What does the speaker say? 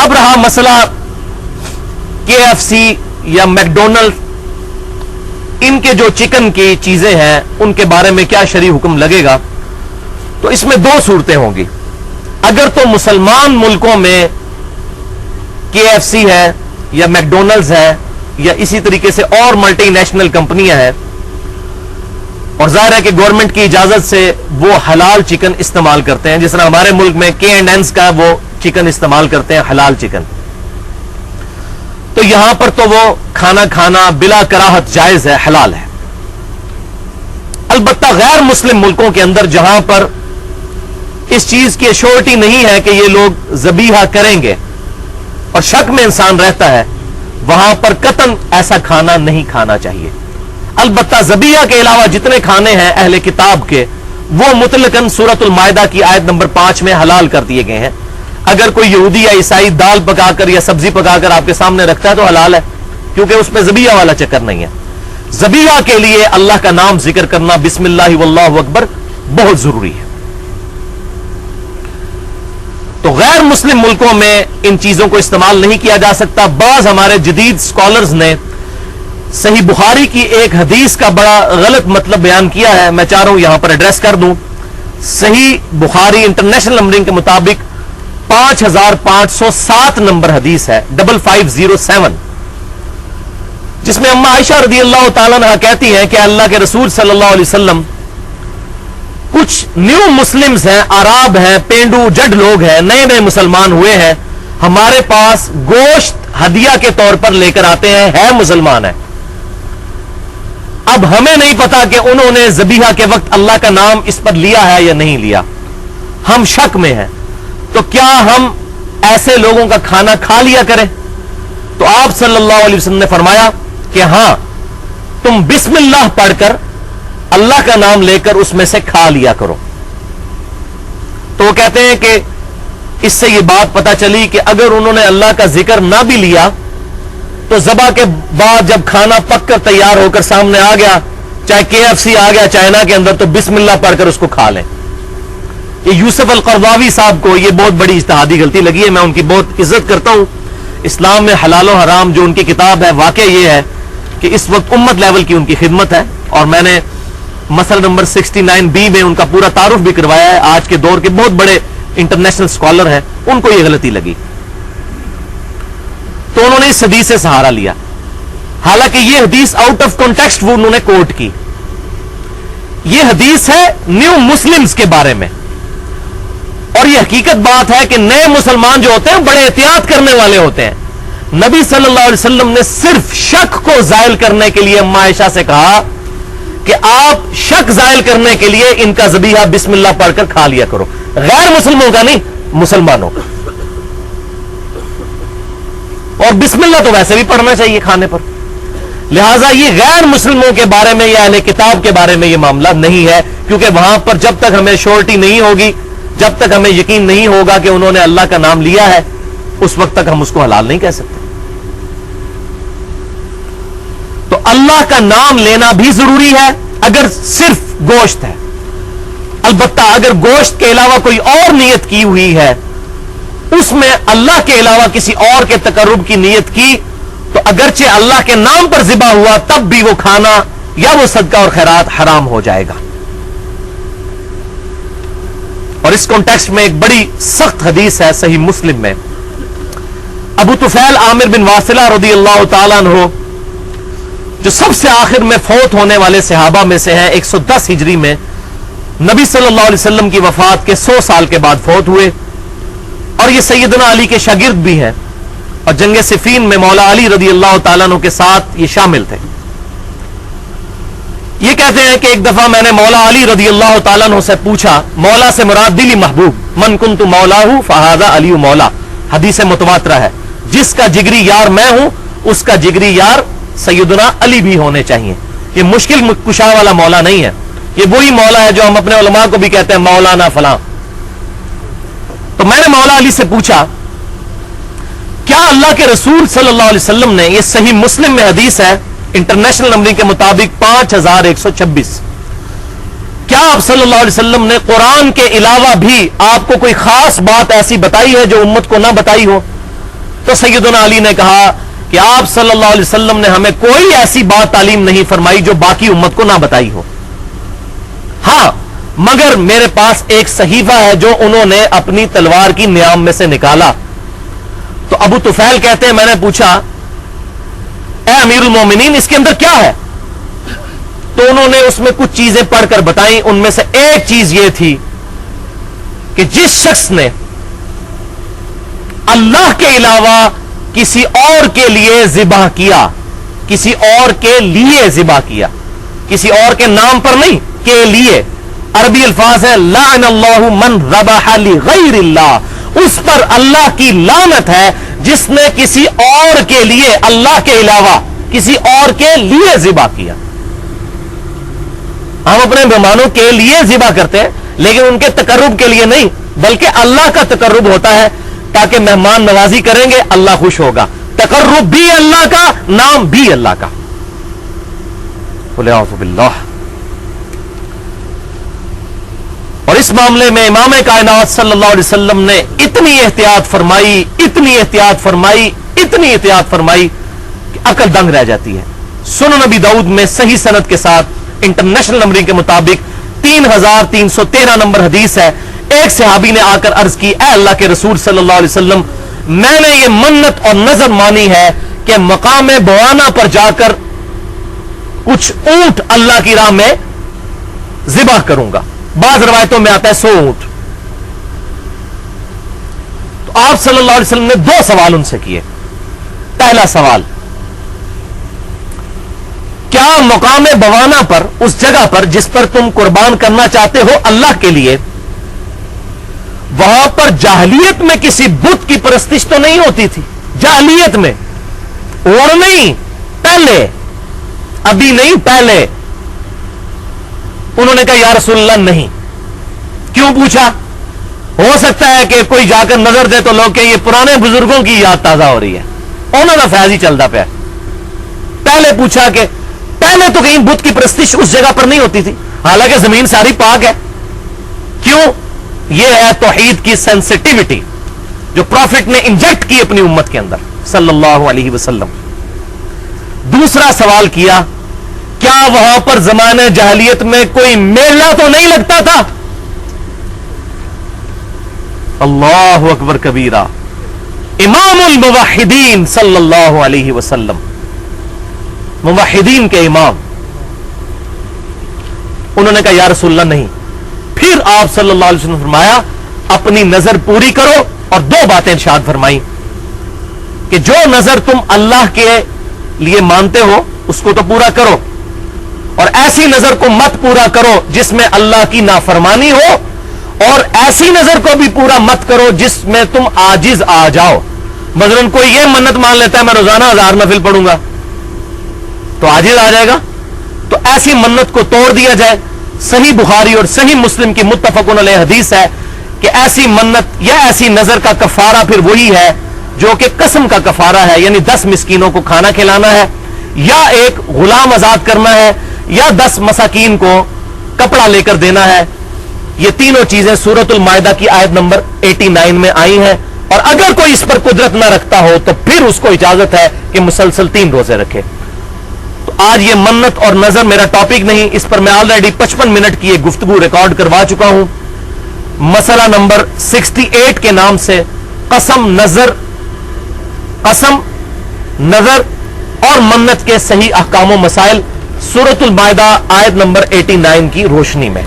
اب رہا مسئلہ KFC یا میکڈونلڈ، ان کے جو چکن کی چیزیں ہیں ان کے بارے میں کیا شرعی حکم لگے گا؟ تو اس میں دو صورتیں ہوں گی. اگر تو مسلمان ملکوں میں KFC ہے یا میکڈونلڈز ہے یا اسی طریقے سے اور ملٹی نیشنل کمپنیاں ہیں، اور ظاہر ہے کہ گورنمنٹ کی اجازت سے وہ حلال چکن استعمال کرتے ہیں، جس طرح ہمارے ملک میں K&N's کا وہ چکن استعمال کرتے ہیں، حلال چکن، تو یہاں پر تو وہ کھانا بلا کراہت جائز ہے، حلال ہے. البتہ غیر مسلم ملکوں کے اندر جہاں پر اس چیز کی ایشورٹی نہیں ہے کہ یہ لوگ ذبیحہ کریں گے اور شک میں انسان رہتا ہے، وہاں پر قطعاً ایسا کھانا نہیں کھانا چاہیے. البتہ ذبیحہ کے علاوہ جتنے کھانے ہیں اہل کتاب کے، وہ مطلقاً سورۃ المائدہ کی آیت نمبر 5 میں حلال کر دیے گئے ہیں. اگر کوئی یہودی یا عیسائی دال پکا کر یا سبزی پکا کر آپ کے سامنے رکھتا ہے تو حلال ہے، کیونکہ اس میں ذبیحہ والا چکر نہیں ہے. ذبیحہ کے لیے اللہ کا نام ذکر کرنا، بسم اللہ واللہ اکبر، بہت ضروری ہے. تو غیر مسلم ملکوں میں ان چیزوں کو استعمال نہیں کیا جا سکتا. بعض ہمارے جدید سکولرز نے صحیح بخاری کی ایک حدیث کا بڑا غلط مطلب بیان کیا ہے، میں چاہ رہا ہوں یہاں پر ایڈریس کر دوں. صحیح بخاری انٹرنیشنل نمبرنگ کے مطابق 5507 نمبر حدیث ہے، 5507، جس میں اما عائشہ رضی اللہ تعالیٰ عنہ کہتی ہیں کہ اللہ کے رسول صلی اللہ علیہ وسلم، کچھ نیو مسلمز ہیں، عرب ہیں، پینڈو جڈ لوگ ہیں، نئے نئے مسلمان ہوئے ہیں، ہمارے پاس گوشت ہدیہ کے طور پر لے کر آتے ہیں، ہے مسلمان ہیں. اب ہمیں نہیں پتا کہ انہوں نے ذبیحہ کے وقت اللہ کا نام اس پر لیا ہے یا نہیں لیا، ہم شک میں ہیں. تو کیا ہم ایسے لوگوں کا کھانا کھا لیا کریں؟ تو آپ صلی اللہ علیہ وسلم نے فرمایا کہ ہاں، تم بسم اللہ پڑھ کر اللہ کا نام لے کر اس میں سے کھا لیا کرو. تو وہ کہتے ہیں کہ اس سے یہ بات پتا چلی کہ اگر انہوں نے اللہ کا ذکر نہ بھی لیا تو ذبح کے بعد جب کھانا پک کر تیار ہو کر سامنے آ گیا، چاہے KFC آ گیا چائنا کے اندر، تو بسم اللہ پڑھ کر اس کو کھا لیں. یہ یوسف القرضاوی صاحب کو یہ بہت بڑی اجتہادی غلطی لگی ہے. میں ان کی بہت عزت کرتا ہوں. اسلام میں حلال و حرام جو ان کی کتاب ہے، واقع یہ ہے کہ اس وقت امت لیول کی ان کی خدمت ہے، اور میں نے مسئلہ نمبر 69B میں ان کا پورا تعارف بھی کروایا ہے. آج کے دور کے بہت بڑے انٹرنیشنل سکولر ہیں، ان کو یہ غلطی لگی تو انہوں نے اس حدیث سے سہارا لیا، حالانکہ یہ حدیث آؤٹ آف کانٹیکسٹ وہ انہوں نے کوٹ کی. یہ حدیث ہے نیو مسلمز کے بارے میں، اور یہ حقیقت بات ہے کہ نئے مسلمان جو ہوتے ہیں بڑے احتیاط کرنے والے ہوتے ہیں. نبی صلی اللہ علیہ وسلم نے صرف شک کو زائل کرنے کے لیے اما عائشہ سے کہا کہ آپ شک زائل کرنے کے لیے ان کا ذبیحہ بسم اللہ پڑھ کر کھا لیا کرو، غیر مسلموں کا نہیں، مسلمانوں کا. اور بسم اللہ تو ویسے بھی پڑھنا چاہیے کھانے پر. لہٰذا یہ غیر مسلموں کے بارے میں یا اہل کتاب کے بارے میں یہ معاملہ نہیں ہے، کیونکہ وہاں پر جب تک ہمیں شورٹی نہیں ہوگی، جب تک ہمیں یقین نہیں ہوگا کہ انہوں نے اللہ کا نام لیا ہے، اس وقت تک ہم اس کو حلال نہیں کہہ سکتے. تو اللہ کا نام لینا بھی ضروری ہے اگر صرف گوشت ہے. البتہ اگر گوشت کے علاوہ کوئی اور نیت کی ہوئی ہے، اس میں اللہ کے علاوہ کسی اور کے تقرب کی نیت کی، تو اگرچہ اللہ کے نام پر ذبح ہوا تب بھی وہ کھانا یا وہ صدقہ اور خیرات حرام ہو جائے گا. اور اس کانٹیکسٹ میں ایک بڑی سخت حدیث ہے صحیح مسلم میں. ابو طفیل عامر بن واصلہ رضی اللہ تعالیٰ عنہ، جو سب سے آخر میں فوت ہونے والے صحابہ میں سے ہیں، 110 ہجری میں نبی صلی اللہ علیہ وسلم کی وفات کے 100 سال کے بعد فوت ہوئے، اور یہ سیدنا علی کے شاگرد بھی ہیں، اور جنگ صفین میں مولا علی رضی اللہ تعالیٰ عنہ کے ساتھ یہ شامل تھے. یہ کہتے ہیں کہ ایک دفعہ میں نے مولا علی رضی اللہ تعالیٰ عنہ سے پوچھا، مولا سے مراد دلی محبوب، من کنت مولاہ فہذا علی مولا، حدیث متواترہ ہے، جس کا جگری یار میں ہوں اس کا جگری یار سیدنا علی بھی ہونے چاہیے. یہ مشکل کشا والا مولا نہیں ہے، یہ وہی مولا ہے جو ہم اپنے علماء کو بھی کہتے ہیں مولانا فلاں. تو میں نے مولا علی سے پوچھا، کیا اللہ کے رسول صلی اللہ علیہ وسلم نے، یہ صحیح مسلم میں حدیث ہے انٹرنیشنل نمبرنگ کے مطابق 5126، کیا آپ صلی اللہ علیہ وسلم نے قرآن کے علاوہ بھی آپ کو کوئی خاص بات ایسی بتائی ہے جو امت کو نہ بتائی ہو؟ تو سیدنا علی نے کہا کہ آپ صلی اللہ علیہ وسلم نے ہمیں کوئی ایسی بات تعلیم نہیں فرمائی جو باقی امت کو نہ بتائی ہو. ہاں مگر میرے پاس ایک صحیفہ ہے جو انہوں نے اپنی تلوار کی نیام میں سے نکالا. تو ابو طفیل کہتے ہیں میں نے پوچھا اے امیر المومنین اس کے اندر کیا ہے؟ تو انہوں نے اس میں کچھ چیزیں پڑھ کر بتائیں. ان میں سے ایک چیز یہ تھی کہ جس شخص نے اللہ کے علاوہ کسی اور کے لیے ذبح کیا, کسی اور کے لیے ذبح کیا, کسی اور کے نام پر نہیں, کے لیے, عربی الفاظ ہے لعن اللہ من ذبح لغیر اللہ, اس پر اللہ کی لعنت ہے جس نے کسی اور کے لیے, اللہ کے علاوہ کسی اور کے لیے ذبح کیا. ہم اپنے مہمانوں کے لیے ذبح کرتے ہیں لیکن ان کے تقرب کے لیے نہیں, بلکہ اللہ کا تقرب ہوتا ہے تاکہ مہمان نوازی کریں گے اللہ خوش ہوگا. تقرب بھی اللہ کا, نام بھی اللہ کا. اعوذ باللہ. اور اس معاملے میں امام کائنات صلی اللہ علیہ وسلم نے اتنی احتیاط فرمائی, اتنی احتیاط فرمائی, اتنی احتیاط فرمائی کہ عقل دنگ رہ جاتی ہے. سنن نبی داؤد میں صحیح سند کے ساتھ انٹرنیشنل نمبرنگ کے مطابق 3313 نمبر حدیث ہے. ایک صحابی نے آ کر عرض کی اے اللہ کے رسول صلی اللہ علیہ وسلم, میں نے یہ منت اور نظر مانی ہے کہ مقام بوانا پر جا کر کچھ اونٹ اللہ کی راہ میں ذبح کروں گا. بعض روایتوں میں آتا ہے 100 اونٹ. تو آپ صلی اللہ علیہ وسلم نے 2 سوال ان سے کیے. پہلا سوال, کیا مقام بوانا پر, اس جگہ پر جس پر تم قربان کرنا چاہتے ہو اللہ کے لیے, وہاں پر جاہلیت میں کسی بت کی پرستش تو نہیں ہوتی تھی؟ جاہلیت میں, اور نہیں پہلے, ابھی نہیں پہلے. انہوں نے کہا یا رسول اللہ نہیں. کیوں پوچھا؟ ہو سکتا ہے کہ کوئی جا کر نظر دے تو لوگ کہ یہ پرانے بزرگوں کی یاد تازہ ہو رہی ہے, انہوں نے فیض ہی چلتا پیا. پہلے پوچھا کہ پہلے تو کہیں بت کی پرستش اس جگہ پر نہیں ہوتی تھی, حالانکہ زمین ساری پاک ہے. کیوں؟ یہ ہے توحید کی سینسٹیوٹی جو پروفٹ نے انجیکٹ کی اپنی امت کے اندر صلی اللہ علیہ وسلم. دوسرا سوال کیا, کیا وہاں پر زمانے جاہلیت میں کوئی میلہ تو نہیں لگتا تھا؟ اللہ اکبر کبیرہ. امام الموحدین صلی اللہ علیہ وسلم, موحدین کے امام, انہوں نے کہا یا رسول اللہ نہیں. پھر آپ صلی اللہ علیہ وسلم فرمایا اپنی نظر پوری کرو, اور 2 باتیں ارشاد فرمائی کہ جو نظر تم اللہ کے لیے مانتے ہو اس کو تو پورا کرو, اور ایسی نظر کو مت پورا کرو جس میں اللہ کی نافرمانی ہو, اور ایسی نظر کو بھی پورا مت کرو جس میں تم عاجز آ جاؤ. مثلاً کوئی یہ منت مان لیتا ہے میں روزانہ 1000 نفل پڑھوں گا, تو عاجز آ جائے گا. تو ایسی منت کو توڑ دیا جائے. صحیح بخاری اور صحیح مسلم کی متفقن علیہ حدیث ہے کہ ایسی منت یا ایسی نظر کا کفارہ پھر وہی ہے جو کہ قسم کا کفارہ ہے, یعنی 10 مسکینوں کو کھانا کھلانا ہے, یا ایک غلام آزاد کرنا ہے, یا 10 مساکین کو کپڑا لے کر دینا ہے. یہ تینوں چیزیں سورۃ المائدہ کی آیت نمبر 89 میں آئی ہیں. اور اگر کوئی اس پر قدرت نہ رکھتا ہو تو پھر اس کو اجازت ہے کہ مسلسل 3 روزے رکھے. تو آج یہ منت اور نظر میرا ٹاپک نہیں, اس پر میں آلریڈی 55 منٹ کی ایک گفتگو ریکارڈ کروا چکا ہوں. مسئلہ نمبر 68 کے نام سے قسم, نظر اور منت کے صحیح احکام و مسائل, سورۃ المائدہ آیت نمبر 89 کی روشنی میں.